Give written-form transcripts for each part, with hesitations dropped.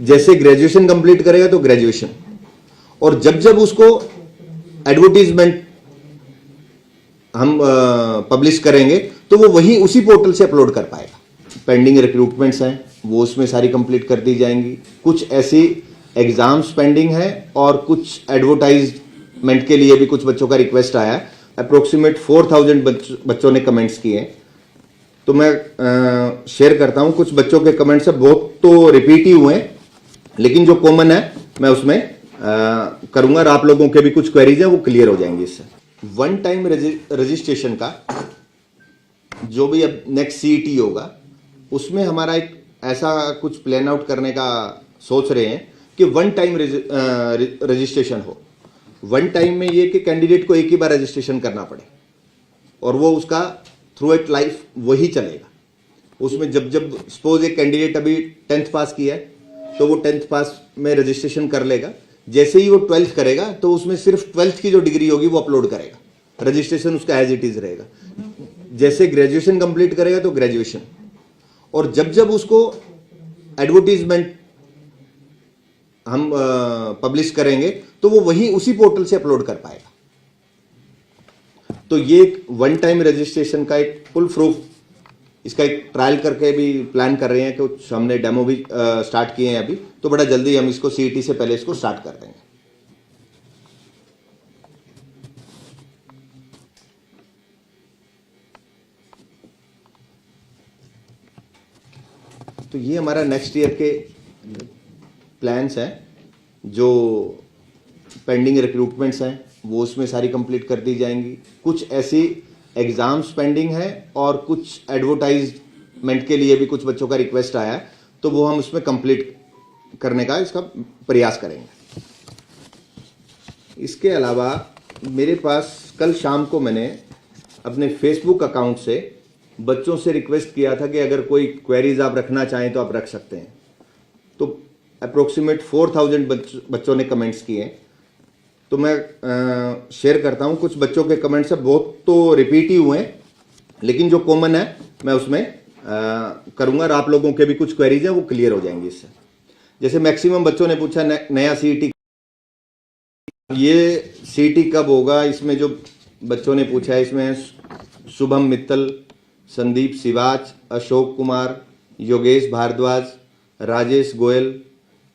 जैसे graduation complete करेगा तो ग्रेजुएशन, और जब जब उसको एडवर्टीजमेंट हम पब्लिश करेंगे तो वो वही उसी पोर्टल से अपलोड कर पाएगा। पेंडिंग रिक्रूटमेंट्स हैं वो उसमें सारी कंप्लीट कर दी जाएंगी। कुछ ऐसी एग्जाम्स पेंडिंग है और कुछ एडवर्टाइजमेंट के लिए भी कुछ बच्चों का रिक्वेस्ट आया है। अप्रोक्सीमेट 4000 बच्चों ने कमेंट्स किए हैं, तो मैं शेयर करता हूं। कुछ बच्चों के कमेंट्स है, बहुत तो रिपीट ही हुए हैं, लेकिन जो कॉमन है मैं उसमें करूंगा और आप लोगों के भी कुछ क्वेरीज हैं वो क्लियर हो जाएंगी इससे। वन टाइम रजिस्ट्रेशन का जो भी अब नेक्स्ट सीईटी होगा उसमें हमारा एक ऐसा कुछ प्लान आउट करने का सोच रहे हैं कि वन टाइम रजिस्ट्रेशन हो। वन टाइम में ये कि कैंडिडेट को एक ही बार रजिस्ट्रेशन करना पड़े और वो उसका थ्रू इट लाइफ वही चलेगा। उसमें जब जब सपोज एक कैंडिडेट अभी 10th पास किया है तो वो 10th पास में रजिस्ट्रेशन कर लेगा। जैसे ही वो 12th करेगा तो उसमें सिर्फ 12th की जो डिग्री होगी वो अपलोड करेगा, रजिस्ट्रेशन उसका एज इट इज रहेगा। जैसे ग्रेजुएशन कंप्लीट करेगा तो ग्रेजुएशन, और जब जब उसको एडवर्टीजमेंट हम पब्लिश करेंगे तो वो वही उसी पोर्टल से अपलोड कर पाएगा। तो ये एक वन टाइम रजिस्ट्रेशन का एक फुल प्रूफ, इसका एक ट्रायल करके भी प्लान कर रहे हैं कि हमने डेमो भी स्टार्ट किए हैं अभी, तो बड़ा जल्दी हम इसको सीईटी से पहले इसको स्टार्ट कर देंगे। तो ये हमारा नेक्स्ट ईयर के प्लान्स हैं। जो पेंडिंग रिक्रूटमेंट्स हैं वो उसमें सारी कंप्लीट कर दी जाएंगी। कुछ ऐसी एग्जाम्स पेंडिंग है और कुछ एडवर्टाइजमेंट के लिए भी कुछ बच्चों का रिक्वेस्ट आया है, तो वो हम उसमें कंप्लीट करने का इसका प्रयास करेंगे। इसके अलावा मेरे पास कल शाम को मैंने अपने फेसबुक अकाउंट से बच्चों से रिक्वेस्ट किया था कि अगर कोई क्वेरीज आप रखना चाहें तो आप रख सकते हैं। तो अप्रोक्सीमेट 4000 बच्चों ने कमेंट्स किए हैं, तो मैं शेयर करता हूं। कुछ बच्चों के कमेंट्स है, बहुत तो रिपीट ही हुए हैं, लेकिन जो कॉमन है मैं उसमें करूंगा और आप लोगों के भी कुछ क्वेरीज हैं वो क्लियर हो जाएंगी इससे। जैसे मैक्सिमम बच्चों ने पूछा नया सीईटी, ये सीईटी कब होगा। इसमें जो बच्चों ने पूछा है इसमें शुभम मित्तल, संदीप सिवाच, अशोक कुमार, योगेश भारद्वाज, राजेश गोयल,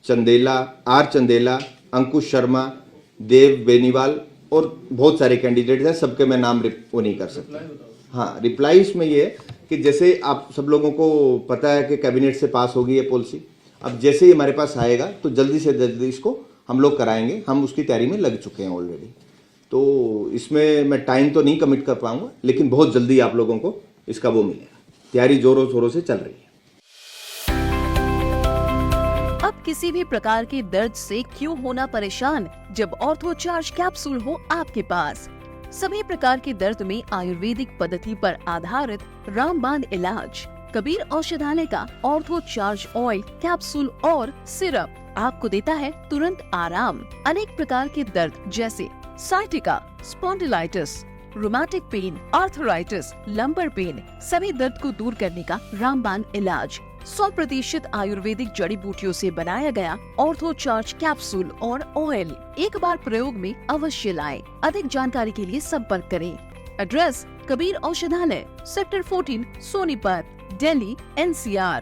चंदेला, आर चंदेला, अंकुश शर्मा, देव बेनीवाल और बहुत सारे कैंडिडेट हैं। सबके मैं नाम वो नहीं कर सकता। हाँ, रिप्लाई इसमें ये है कि जैसे आप सब लोगों को पता है कि कैबिनेट से पास होगी ये पॉलिसी, अब जैसे ही हमारे पास आएगा तो जल्दी से जल्दी इसको हम लोग कराएंगे। हम उसकी तैयारी में लग चुके हैं ऑलरेडी, तो इसमें मैं टाइम तो नहीं कमिट कर पाऊंगा, लेकिन बहुत जल्दी आप लोगों को इसका वो मिलेगा। तैयारी जोरों शोरों से चल रही है। अब किसी भी प्रकार के दर्द से क्यों होना परेशान, जब ऑर्थो चार्ज कैप्सूल हो आपके पास। सभी प्रकार के दर्द में आयुर्वेदिक पद्धति पर आधारित रामबाण इलाज। कबीर औषधालय का ऑर्थो चार्ज ऑयल, कैप्सूल और सिरप आपको देता है तुरंत आराम। अनेक प्रकार के दर्द जैसे sciatica, spondylitis, rheumatic pain, arthritis, lumbar pain, सभी दर्द को दूर करने का रामबाण इलाज 100% आयुर्वेदिक जड़ी बूटियों से बनाया गया ऑर्थो चार्ज कैप्सूल और ऑयल एक बार प्रयोग में अवश्य लाएं। अधिक जानकारी के लिए संपर्क करें। एड्रेस: कबीर औषधालय, सेक्टर 14, सोनीपत, दिल्ली, NCR।